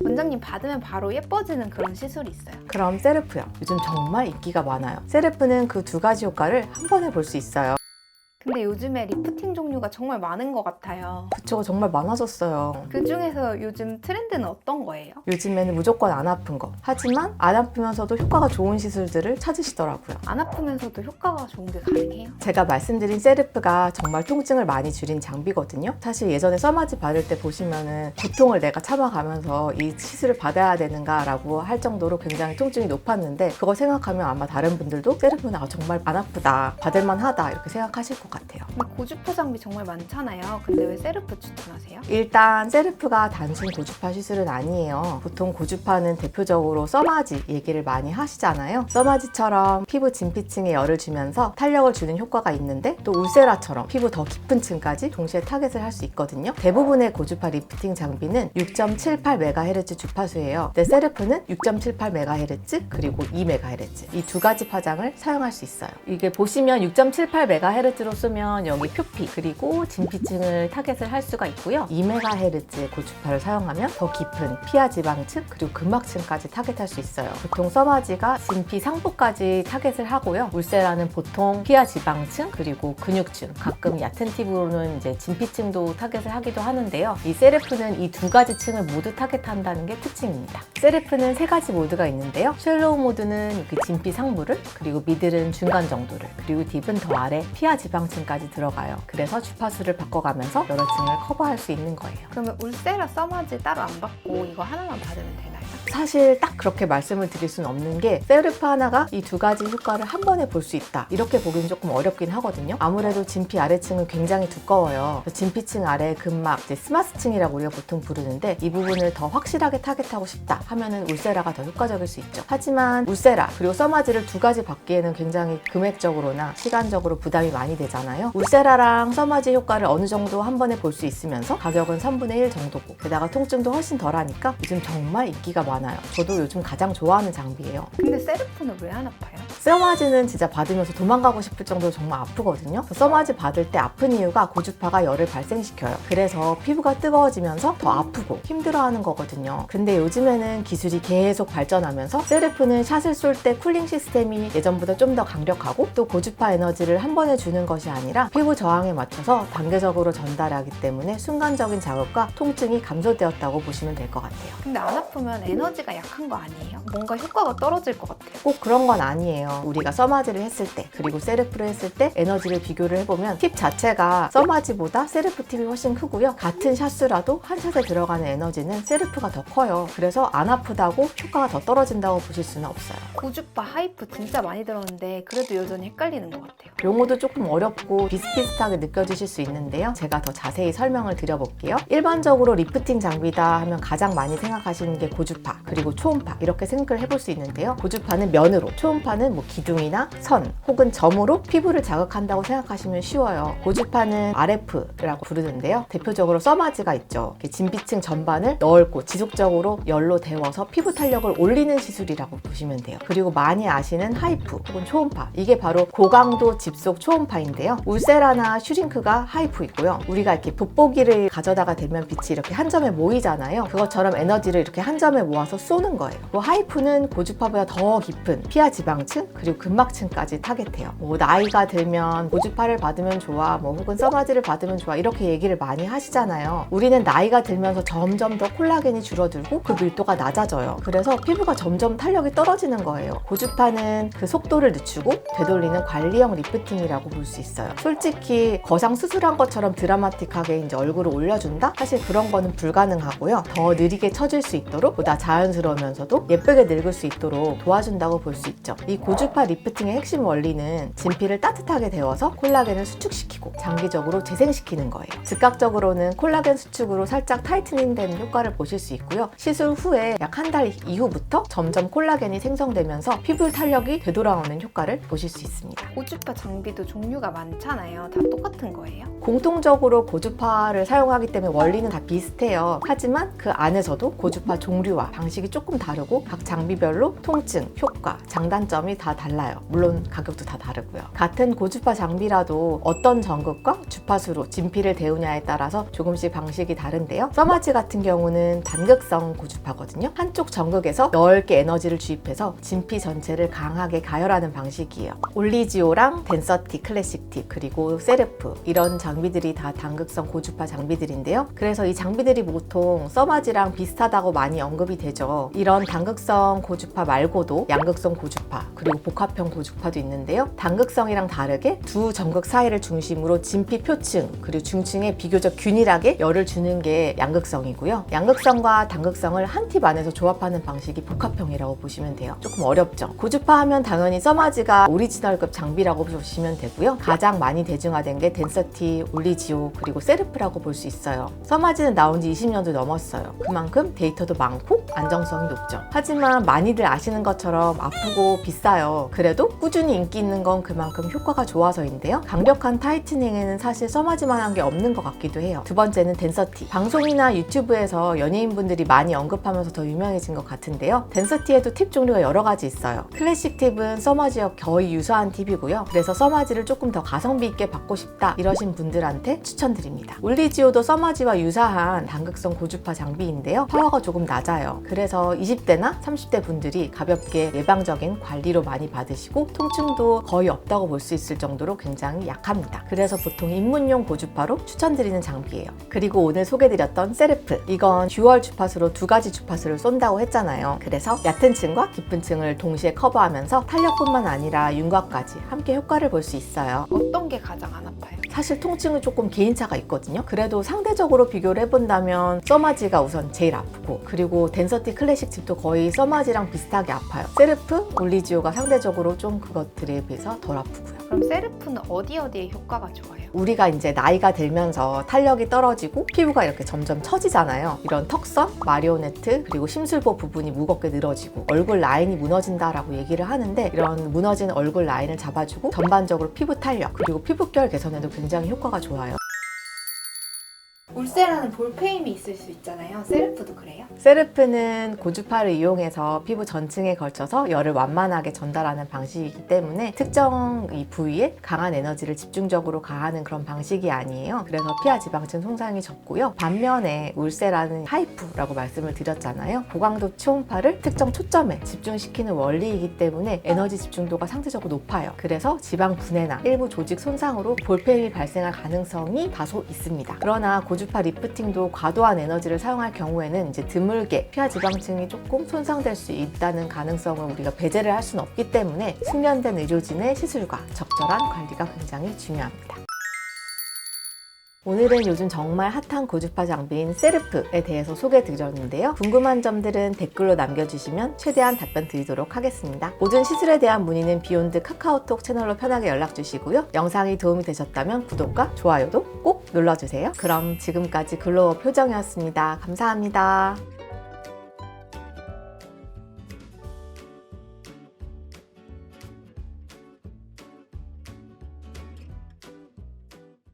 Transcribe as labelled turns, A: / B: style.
A: 원장님 받으면 바로 예뻐지는 그런 시술이 있어요.
B: 그럼 세르프요. 요즘 정말 인기가 많아요. 세르프는 그 두 가지 효과를 한 번에 볼 수 있어요.
A: 근데 요즘에 리프팅 종류가 정말 많은 것 같아요.
B: 그쵸, 정말 많아졌어요.
A: 그 중에서 요즘 트렌드는 어떤 거예요?
B: 요즘에는 무조건 안 아픈 거. 하지만 안 아프면서도 효과가 좋은 시술들을 찾으시더라고요.
A: 안 아프면서도 효과가 좋은 게 가능해요?
B: 제가 말씀드린 세르프가 정말 통증을 많이 줄인 장비거든요. 사실 예전에 써마지 받을 때 보시면은 고통을 내가 참아가면서 이 시술을 받아야 되는가 라고 할 정도로 굉장히 통증이 높았는데, 그거 생각하면 아마 다른 분들도 세르프는 정말 안 아프다, 받을만 하다 이렇게 생각하실 것 같아요.
A: 근데 고주파 장비 정말 많잖아요. 근데 왜 세르프 추천하세요?
B: 일단 세르프가 단순 고주파 시술은 아니에요. 보통 고주파는 대표적으로 써마지 얘기를 많이 하시잖아요. 써마지처럼 피부 진피층에 열을 주면서 탄력을 주는 효과가 있는데, 또 울세라처럼 피부 더 깊은 층까지 동시에 타겟을 할 수 있거든요. 대부분의 고주파 리프팅 장비는 6.78MHz 주파수예요. 근데 세르프는 6.78MHz 그리고 2MHz 이 두 가지 파장을 사용할 수 있어요. 이게 보시면 6.78MHz로 쓰면 여기 표피 그리고 진피층을 타겟을 할 수가 있고요. 2MHz의 고주파를 사용하면 더 깊은 피하 지방층 그리고 근막층까지 타겟할 수 있어요. 보통 써마지가 진피 상부까지 타겟을 하고요. 울세라는 보통 피하 지방층 그리고 근육층, 가끔 얕은 팁으로는 이제 진피층도 타겟을 하기도 하는데요. 이 세르프는 이 두 가지 층을 모두 타겟한다는 게 특징입니다. 세르프는 세 가지 모드가 있는데요. 쉘로우 모드는 그 진피 상부를, 그리고 미들은 중간 정도를, 그리고 딥은 더 아래 피하 지방층까지 들어가요. 그래서 주파수를 바꿔가면서 여러 층을 커버할 수 있는 거예요.
A: 그러면 울세라 써마지 따로 안 받고 이거 하나만 받으면 되나요?
B: 사실 딱 그렇게 말씀을 드릴 수는 없는 게, 세르프 하나가 이 두 가지 효과를 한 번에 볼 수 있다 이렇게 보기는 조금 어렵긴 하거든요. 아무래도 진피 아래층은 굉장히 두꺼워요. 진피층 아래 근막, 이제 스마스층이라고 우리가 보통 부르는데, 이 부분을 더 확실하게 타겟하고 싶다 하면은 울세라가 더 효과적일 수 있죠. 하지만 울세라 그리고 써마지를 두 가지 받기에는 굉장히 금액적으로나 시간적으로 부담이 많이 되잖아요. 울세라랑 써마지 효과를 어느 정도 한 번에 볼 수 있으면서 가격은 3분의 1 정도고, 게다가 통증도 훨씬 덜하니까 요즘 정말 인기가 많아요. 저도 요즘 가장 좋아하는 장비예요.
A: 근데 세르프는 왜 안 아파요?
B: 써마지는 진짜 받으면서 도망가고 싶을 정도로 정말 아프거든요. 써마지 받을 때 아픈 이유가 고주파가 열을 발생시켜요. 그래서 피부가 뜨거워지면서 더 아프고 힘들어하는 거거든요. 근데 요즘에는 기술이 계속 발전하면서 세르프는 샷을 쏠 때 쿨링 시스템이 예전보다 좀 더 강력하고, 또 고주파 에너지를 한 번에 주는 것이 아니라 피부 저항에 맞춰서 단계적으로 전달하기 때문에 순간적인 자극과 통증이 감소되었다고 보시면 될 것 같아요.
A: 근데 안 아프면 에너지가 약한 거 아니에요? 뭔가 효과가 떨어질 것 같아요.
B: 꼭 그런 건 아니에요. 우리가 써마지를 했을 때 그리고 세르프를 했을 때 에너지를 비교를 해보면 팁 자체가 써마지보다 세르프 팁이 훨씬 크고요. 같은 샷수라도 한 샷에 들어가는 에너지는 세르프가 더 커요. 그래서 안 아프다고 효과가 더 떨어진다고 보실 수는 없어요.
A: 고주파 하이프 진짜 많이 들었는데 그래도 여전히 헷갈리는 것 같아요.
B: 용어도 조금 어렵고 비슷비슷하게 느껴지실 수 있는데요. 제가 더 자세히 설명을 드려볼게요. 일반적으로 리프팅 장비다 하면 가장 많이 생각하시는 게 고주파 그리고 초음파 이렇게 생각을 해볼 수 있는데요. 고주파는 면으로, 초음파는 뭐 기둥이나 선 혹은 점으로 피부를 자극한다고 생각하시면 쉬워요. 고주파는 RF라고 부르는데요. 대표적으로 써마지가 있죠. 진피층 전반을 넓고 지속적으로 열로 데워서 피부 탄력을 올리는 시술이라고 보시면 돼요. 그리고 많이 아시는 하이프 혹은 초음파, 이게 바로 고강도 집속 초음파인데요. 울세라나 슈링크가 하이프이고요. 우리가 이렇게 돋보기를 가져다가 대면 빛이 이렇게 한 점에 모이잖아요. 그것처럼 에너지를 이렇게 한 점에 모아서 쏘는 거예요. 하이프는 고주파보다 더 깊은 피하 지방층 그리고 근막층까지 타겟해요. 나이가 들면 고주파를 받으면 좋아, 혹은 써마지를 받으면 좋아 이렇게 얘기를 많이 하시잖아요. 우리는 나이가 들면서 점점 더 콜라겐이 줄어들고 그 밀도가 낮아져요. 그래서 피부가 점점 탄력이 떨어지는 거예요. 고주파는 그 속도를 늦추고 되돌리는 관리형 리프팅이라고 볼 수 있어요. 솔직히 거상 수술한 것처럼 드라마틱하게 이제 얼굴을 올려준다? 사실 그런 거는 불가능하고요. 더 느리게 처질 수 있도록 보다 자연스러우면서도 예쁘게 늙을 수 있도록 도와준다고 볼 수 있죠. 이 고주파 리프팅의 핵심 원리는 진피를 따뜻하게 데워서 콜라겐을 수축시키고 장기적으로 재생시키는 거예요. 즉각적으로는 콜라겐 수축으로 살짝 타이트닝 되는 효과를 보실 수 있고요. 시술 후에 약 한 달 이후부터 점점 콜라겐이 생성되면서 피부 탄력이 되돌아오는 효과를 보실 수 있습니다.
A: 고주파 장비도 종류가 많잖아요. 다 똑같은 거예요?
B: 공통적으로 고주파를 사용하기 때문에 원리는 다 비슷해요. 하지만 그 안에서도 고주파 종류와 방식이 조금 다르고 각 장비별로 통증, 효과, 장단점이 다 달라요. 물론 가격도 다 다르고요. 같은 고주파 장비라도 어떤 전극과 주파수로 진피를 데우냐에 따라서 조금씩 방식이 다른데요. 써마지 같은 경우는 단극성 고주파거든요. 한쪽 전극에서 넓게 에너지를 주입해서 진피 전체를 강하게 가열하는 방식이에요. 올리지오랑 덴서티, 클래식티, 그리고 세르프 이런 장비들이 다 단극성 고주파 장비들인데요. 그래서 이 장비들이 보통 써마지랑 비슷하다고 많이 언급이 되죠. 이런 단극성 고주파 말고도 양극성 고주파 그리고 복합형 고주파도 있는데요. 단극성이랑 다르게 두 전극 사이를 중심으로 진피 표층 그리고 중층에 비교적 균일하게 열을 주는 게 양극성이고요. 양극성과 단극성을 한 팁 안에서 조합하는 방식이 복합형이라고 보시면 돼요. 조금 어렵죠. 고주파 하면 당연히 써마지가 오리지널급 장비라고 보시면 되고요. 가장 많이 대중화된 게 덴서티, 올리지오 그리고 세르프라고 볼 수 있어요. 써마지는 나온 지 20년도 넘었어요. 그만큼 데이터도 많고 안정성이 높죠. 하지만 많이들 아시는 것처럼 아프고 비싸요. 그래도 꾸준히 인기 있는 건 그만큼 효과가 좋아서인데요. 강력한 타이트닝에는 사실 써마지만한 게 없는 것 같기도 해요. 두 번째는 덴서티. 방송이나 유튜브에서 연예인분들이 많이 언급하면서 더 유명해진 것 같은데요. 덴서티에도 팁 종류가 여러 가지 있어요. 클래식 팁은 써마지와 거의 유사한 팁이고요. 그래서 써마지를 조금 더 가성비 있게 받고 싶다 이러신 분들한테 추천드립니다. 올리지오도 써마지와 유사한 단극성 고주파 장비인데요. 파워가 조금 낮아요. 그래서 20대나 30대 분들이 가볍게 예방적인 관리로 많이 받으시고 통증도 거의 없다고 볼 수 있을 정도로 굉장히 약합니다. 그래서 보통 입문용 고주파로 추천드리는 장비예요. 그리고 오늘 소개드렸던 세르프, 이건 듀얼 주파수로 두 가지 주파수를 쏜다고 했잖아요. 그래서 얕은 층과 깊은 층을 동시에 커버하면서 탄력뿐만 아니라 윤곽까지 함께 효과를 볼 수 있어요.
A: 어떤 게 가장 안 아파요?
B: 사실 통증은 조금 개인차가 있거든요. 그래도 상대적으로 비교를 해본다면 써마지가 우선 제일 아프고, 그리고 덴서티 클래식 칩도 거의 써마지랑 비슷하게 아파요. 세르프, 올리지오가 상대적으로 좀 그것들에 비해서 덜 아프고요.
A: 그럼 세르프는 어디에 효과가 좋아요?
B: 우리가 이제 나이가 들면서 탄력이 떨어지고 피부가 이렇게 점점 처지잖아요. 이런 턱선, 마리오네트, 그리고 심술보 부분이 무겁게 늘어지고 얼굴 라인이 무너진다라고 얘기를 하는데, 이런 무너진 얼굴 라인을 잡아주고 전반적으로 피부 탄력, 그리고 피부결 개선에도 굉장히 효과가 좋아요.
A: 울세라는 볼페임이 있을 수 있잖아요. 세르프도 그래요?
B: 세르프는 고주파를 이용해서 피부 전층에 걸쳐서 열을 완만하게 전달하는 방식이기 때문에 특정 이 부위에 강한 에너지를 집중적으로 가하는 그런 방식이 아니에요. 그래서 피하 지방층 손상이 적고요. 반면에 울세라는 하이프라고 말씀을 드렸잖아요. 고강도 초음파를 특정 초점에 집중시키는 원리이기 때문에 에너지 집중도가 상대적으로 높아요. 그래서 지방 분해나 일부 조직 손상으로 볼페임이 발생할 가능성이 다소 있습니다. 그러나 고주파 리프팅도 과도한 에너지를 사용할 경우에는 이제 드물게 피하 지방층이 조금 손상될 수 있다는 가능성을 우리가 배제를 할 수는 없기 때문에 숙련된 의료진의 시술과 적절한 관리가 굉장히 중요합니다. 오늘은 요즘 정말 핫한 고주파 장비인 세르프에 대해서 소개드렸는데요. 궁금한 점들은 댓글로 남겨주시면 최대한 답변 드리도록 하겠습니다. 모든 시술에 대한 문의는 비욘드 카카오톡 채널로 편하게 연락주시고요. 영상이 도움이 되셨다면 구독과 좋아요도 꼭 눌러주세요. 그럼 지금까지 글로업 효정이었습니다. 감사합니다.